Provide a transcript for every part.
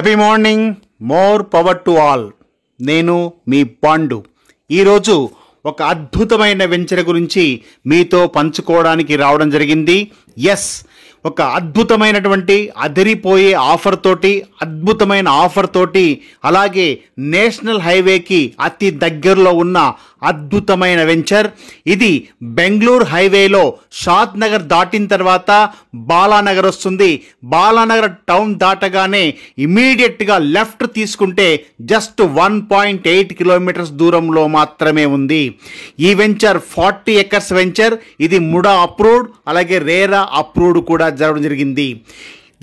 Happy morning, more power to all. నేను మీ పాండు. ఈరోజు ఒక అద్భుతమైన వెంచర్ గురించి మీతో పంచుకోవడానికి రావడం జరిగింది. ఎస్, ఒక అద్భుతమైనటువంటి అదిరిపోయే అద్భుతమైన ఆఫర్ తోటి అలాగే నేషనల్ హైవేకి అతి దగ్గరలో ఉన్న అద్భుతమైన వెంచర్ ఇది. బెంగళూరు హైవేలో షాద్ నగర్ దాటిన తర్వాత బాలానగర్ వస్తుంది. బాలానగర్ టౌన్ దాటగానే ఇమీడియట్గా లెఫ్ట్ తీసుకుంటే జస్ట్ 1.8 కిలోమీటర్స్ దూరంలో మాత్రమే ఉంది. ఈ వెంచర్ 40 ఎకర్స్ వెంచర్. ఇది ముడా అప్రూవ్డ్, అలాగే రేరా అప్రూవ్డ్ కూడా జరగడం జరిగింది.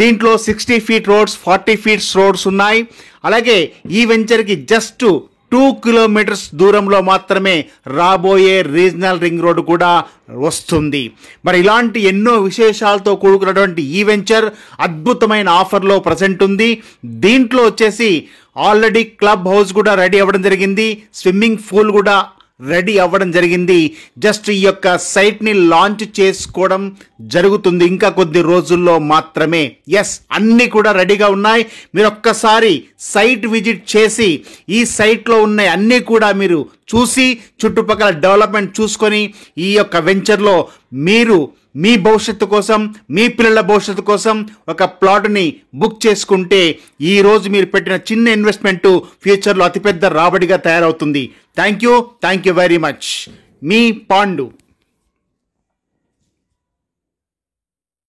దీంట్లో 60 ఫీట్ రోడ్స్, 40 ఫీట్స్ రోడ్స్ ఉన్నాయి. అలాగే ఈ వెంచర్కి జస్ట్ 2 కిలోమీటర్స్ దూరంలో మాత్రమే రాబోయే రీజనల్ రింగ్ రోడ్ కూడా వస్తుంది. మరి ఇలాంటి ఎన్నో విశేషాలతో కూడుకున్నటువంటి ఈ వెంచర్ అద్భుతమైన ఆఫర్లో ప్రజెంట్ ఉంది. దీంట్లో వచ్చేసి ఆల్రెడీ క్లబ్ హౌస్ కూడా రెడీ అవ్వడం జరిగింది, స్విమ్మింగ్ పూల్ కూడా రెడీ అవ్వడం జరిగింది. జస్ట్ ఈ యొక్క సైట్ని లాంచ్ చేసుకోవడం జరుగుతుంది ఇంకా కొద్ది రోజుల్లో మాత్రమే. ఎస్, అన్నీ కూడా రెడీగా ఉన్నాయి. మీరు ఒక్కసారి సైట్ విజిట్ చేసి ఈ సైట్లో ఉన్న అన్నీ కూడా మీరు చూసి చుట్టుపక్కల డెవలప్మెంట్ చూసుకొని ఈ యొక్క వెంచర్లో మీరు మీ భవిష్యత్తు కోసం, మీ పిల్లల భవిష్యత్తు కోసం ఒక ప్లాట్ని బుక్ చేసుకుంటే ఈరోజు మీరు పెట్టిన చిన్న ఇన్వెస్ట్మెంటు ఫ్యూచర్లో అతిపెద్ద రాబడిగా తయారవుతుంది. Thank you very much. Me Pandu.